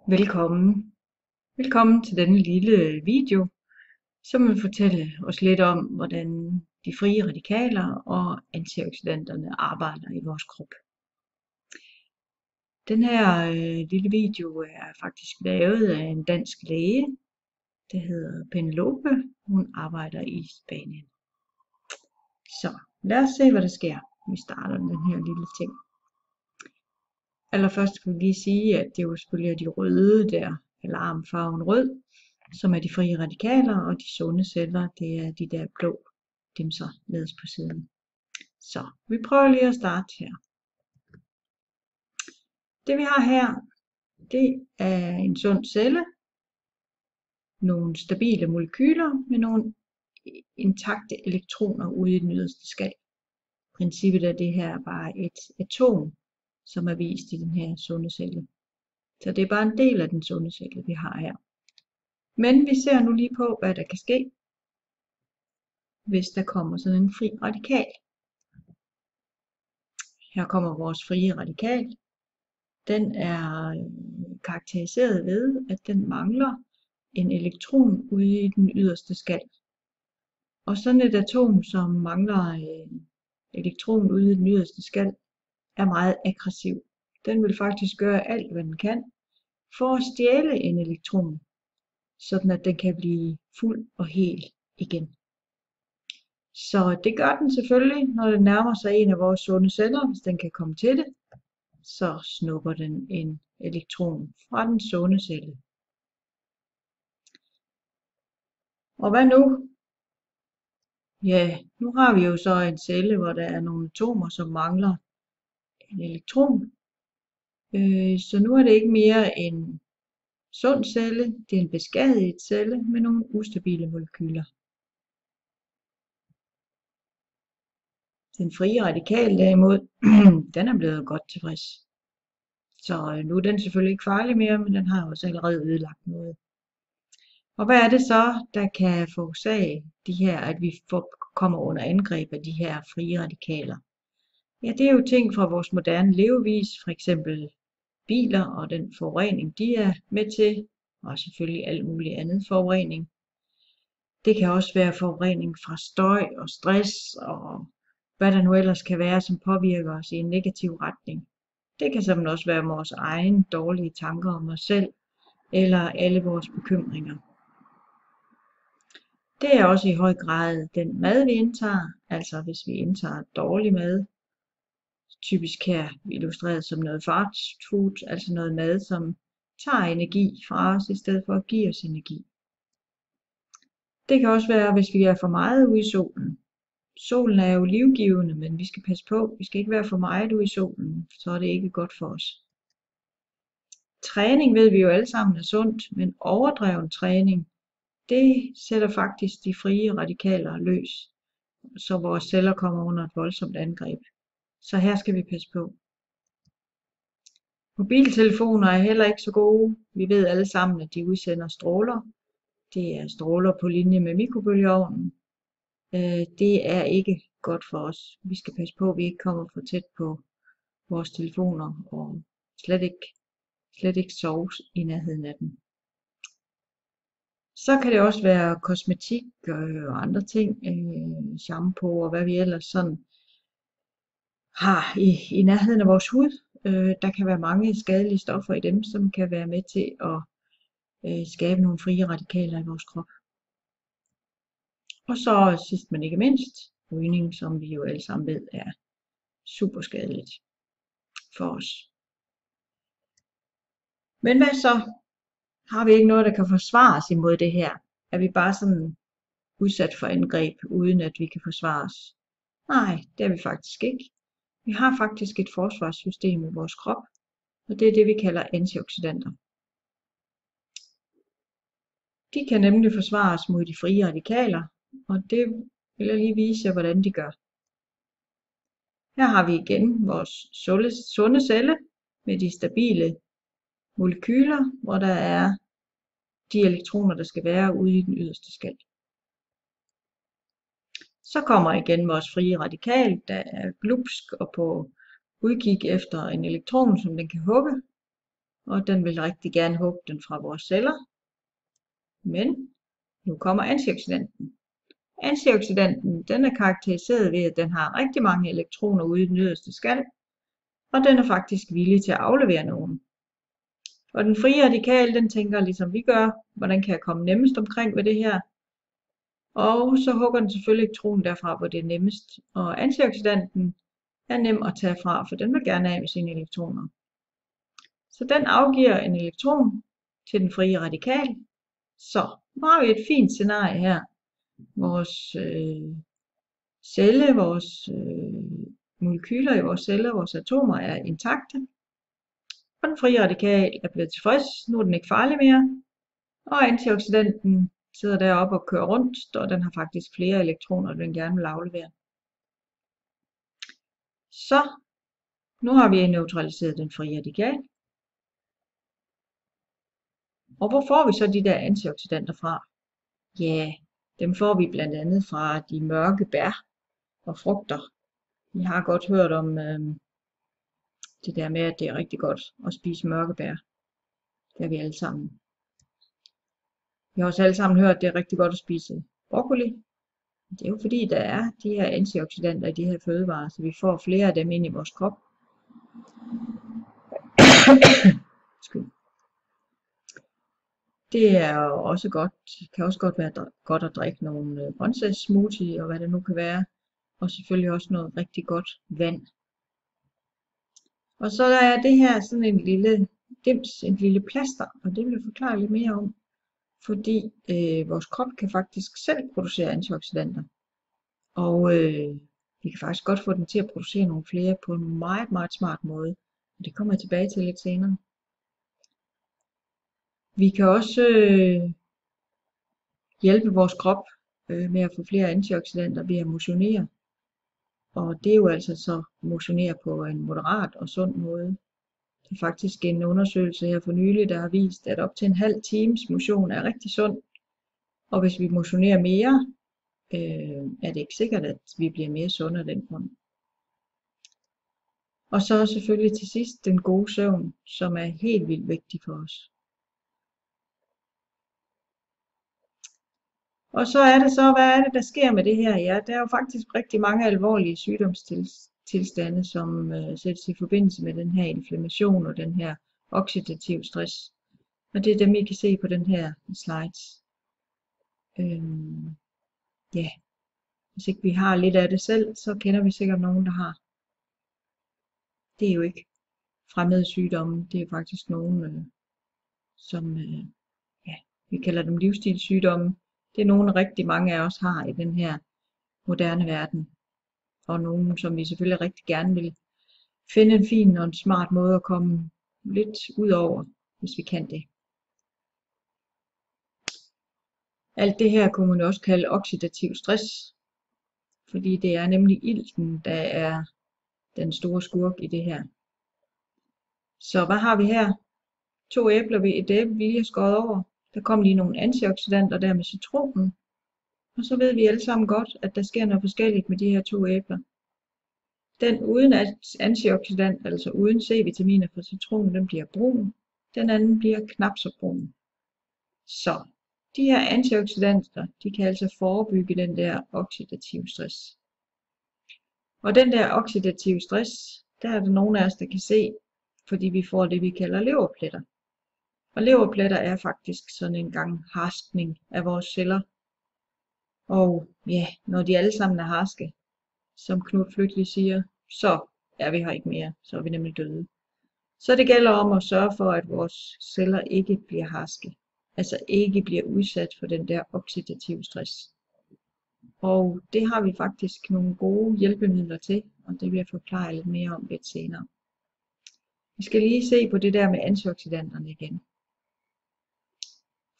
Velkommen. Velkommen til denne lille video, som vil fortælle os lidt om, hvordan de frie radikaler og antioxidanterne arbejder i vores krop. Den her lille video er faktisk lavet af en dansk læge, der hedder Penelope. Hun arbejder i Spanien. Så lad os se, hvad der sker. Vi starter med den her lille ting. Allerførst skal vi lige sige, at det jo selvfølgelig er de røde der, alarmfarven rød, som er de frie radikaler, og de sunde celler, det er de der blå dimser nederst på siden. Så vi prøver lige at starte her. Det vi har her, det er en sund celle, nogle stabile molekyler med nogle intakte elektroner ude i den yderste skal. Princippet er det her bare et atom, som er vist i den her sunde celle. Så det er bare en del af den sunde celle, vi har her. Men vi ser nu lige på, hvad der kan ske, hvis der kommer sådan en fri radikal. Her kommer vores frie radikal. Den er karakteriseret ved, at den mangler en elektron ude i den yderste skal. Og sådan et atom, som mangler en elektron ude i den yderste skal, er meget aggressiv. Den vil faktisk gøre alt, hvad den kan, for at stjæle en elektron, sådan at den kan blive fuld og hel igen. Så det gør den selvfølgelig, når den nærmer sig en af vores sunde celler, hvis den kan komme til det. Så snupper den en elektron fra den sunde celle. Og hvad nu? Ja, nu har vi jo så en celle, hvor der er nogle atomer, som mangler en elektron. Så nu er det ikke mere en sund celle, det er en beskadiget celle med nogle ustabile molekyler. Den frie radikal derimod, den er blevet godt tilfreds. Så nu er den selvfølgelig ikke farlig mere, men den har også allerede ødelagt noget. Og hvad er det så, der kan forårsage de her, at vi kommer under angreb af de her frie radikaler? Ja, det er jo ting fra vores moderne levevis, for eksempel biler og den forurening, de er med til, og selvfølgelig alt muligt andet forurening. Det kan også være forurening fra støj og stress og hvad der nu ellers kan være, som påvirker os i en negativ retning. Det kan simpelthen også være vores egen dårlige tanker om os selv, eller alle vores bekymringer. Det er også i høj grad den mad, vi indtager, altså hvis vi indtager dårlig mad, typisk her illustreret som noget fast food, altså noget mad, som tager energi fra os, i stedet for at give os energi. Det kan også være, hvis vi er for meget ude i solen. Solen er jo livgivende, men vi skal passe på, vi skal ikke være for meget ude i solen, så er det ikke godt for os. Træning ved vi jo alle sammen er sundt, men overdreven træning, det sætter faktisk de frie radikaler løs, så vores celler kommer under et voldsomt angreb. Så her skal vi passe på. Mobiltelefoner er heller ikke så gode. Vi ved alle sammen, at de udsender stråler. Det er stråler på linje med mikrobølgeovnen. Det er ikke godt for os. Vi skal passe på, at vi ikke kommer for tæt på vores telefoner og slet ikke sove i nærheden af dem. Så kan det også være kosmetik og andre ting, shampoo og hvad vi ellers sådan har i nærheden af vores hud. Der kan være mange skadelige stoffer i dem, som kan være med til at skabe nogle frie radikaler i vores krop. Og så sidst men ikke mindst, rygning, som vi jo alle sammen ved er super skadeligt for os. Men hvad så? Har vi ikke noget, der kan forsvare os imod det her? Er vi bare sådan udsat for angreb, uden at vi kan forsvare os? Nej, det er vi faktisk ikke. Vi har faktisk et forsvarssystem i vores krop, og det er det, vi kalder antioxidanter. De kan nemlig forsvare os mod de frie radikaler, og det vil jeg lige vise jer, hvordan de gør. Her har vi igen vores sunde celle med de stabile molekyler, hvor der er de elektroner, der skal være ude i den yderste skal. Så kommer igen vores frie radikal, der er glupsk og på udkig efter en elektron, som den kan hugge. og den vil rigtig gerne hugge den fra vores celler. Men nu kommer antioxidanten. Antioxidanten, den er karakteriseret ved, at den har rigtig mange elektroner ude i den yderste skal, og den er faktisk villig til at aflevere nogen. Og den frie radikal, den tænker ligesom vi gør, hvordan kan jeg komme nemmest omkring ved det her? Og så hugger den selvfølgelig elektronen derfra, hvor det er nemmest. Og antioxidanten er nem at tage fra, for den vil gerne af med sine elektroner. Så den afgiver en elektron til den frie radikal. Så nu har vi et fint scenarie her. Vores celle, vores molekyler i vores celler, vores atomer er intakte. Og den frie radikal er blevet tilfreds. Nu er den ikke farlig mere. Og antioxidanten sidder deroppe og kører rundt, og den har faktisk flere elektroner, den gerne vil aflevere. Så nu har vi neutraliseret den frie radikal. Og hvor får vi så de der antioxidanter fra? Ja, dem får vi blandt andet fra de mørke bær og frugter. I har godt hørt om det der med, at det er rigtig godt at spise mørke bær. Det har vi alle sammen. Vi har også alle sammen hørt, at det er rigtig godt at spise broccoli. Det er jo fordi, der er de her antioxidanter i de her fødevarer, så vi får flere af dem ind i vores krop. Det er også godt, kan også godt være godt at drikke nogle grøntsagssmoothie og hvad det nu kan være. Og selvfølgelig også noget rigtig godt vand. Og så er det her sådan en lille dims, en lille plaster, og det vil jeg forklare lidt mere om. Fordi vores krop kan faktisk selv producere antioxidanter. Og vi kan faktisk godt få den til at producere nogle flere på en meget, meget smart måde. Og det kommer jeg tilbage til lidt senere. Vi kan også hjælpe vores krop med at få flere antioxidanter ved at motionere. Og det er jo altså så motionere på en moderat og sund måde. Det er faktisk en undersøgelse her for nylig, der har vist, at op til en halv times motion er rigtig sund. Og hvis vi motionerer mere, er det ikke sikkert, at vi bliver mere sunde af den grund. Og så selvfølgelig til sidst den gode søvn, som er helt vildt vigtig for os. Og så er det så, hvad er det, der sker med det her? Ja, der er jo faktisk rigtig mange alvorlige sygdomstilstande, som sættes i forbindelse med den her inflammation og den her oxidative stress. Og det er dem, I kan se på den her slides. Ja, hvis ikke vi har lidt af det selv, så kender vi sikkert nogen, der har. Det er jo ikke fremmede sygdomme, det er faktisk nogen, som ja, vi kalder dem livsstilssygdomme. Det er nogle rigtig mange af os har i den her moderne verden. Og nogen, som vi selvfølgelig rigtig gerne vil finde en fin og en smart måde at komme lidt ud over, hvis vi kan det. Alt det her kunne man også kalde oxidativ stress. Fordi det er nemlig ilten, der er den store skurk i det her. Så hvad har vi her? 2 æbler ved et æble, vi lige har skåret over. Der kom lige nogle antioxidanter der med citronen. Og så ved vi alle sammen godt, at der sker noget forskelligt med de her 2 æbler. Den uden antioxidant, altså uden C-vitaminer fra citronen, den bliver brun. Den anden bliver knap så brun. Så de her antioxidanter, de kan altså forebygge den der oxidative stress. Og den der oxidative stress, der er der nogle af os, der kan se, fordi vi får det, vi kalder leverpletter. Og leverpletter er faktisk sådan en gang harskning af vores celler. Og ja, når de alle sammen er harske, som Knud Flygtelig siger, så er vi her ikke mere, så er vi nemlig døde. Så det gælder om at sørge for, at vores celler ikke bliver harske. Altså ikke bliver udsat for den der oxidative stress. Og det har vi faktisk nogle gode hjælpemidler til, og det vil jeg forklare lidt mere om lidt senere. Vi skal lige se på det der med antioxidanterne igen.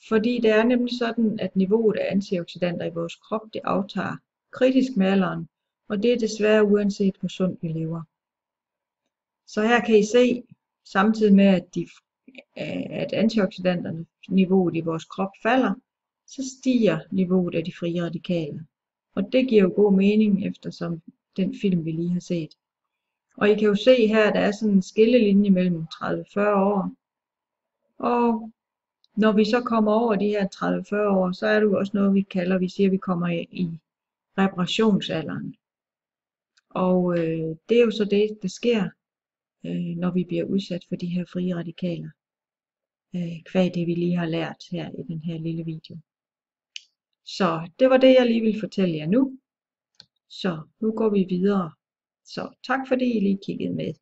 Fordi det er nemlig sådan, at niveauet af antioxidanter i vores krop, det aftager kritisk med alderen, og det er desværre uanset hvor sundt vi lever. Så her kan I se, samtidig med at antioxidanternes niveauet i vores krop falder, så stiger niveauet af de frie radikaler. Og det giver jo god mening, eftersom den film vi lige har set. Og I kan jo se her, at der er sådan en skillelinje mellem 30-40 år, Og når vi så kommer over de her 30-40 år, så er det jo også noget, vi siger, at vi kommer i reparationsalderen. Og det er jo så det, der sker, når vi bliver udsat for de her frie radikaler. Kvad det, vi lige har lært her i den her lille video. Så det var det, jeg lige ville fortælle jer nu. Så nu går vi videre. Så tak fordi I lige kiggede med.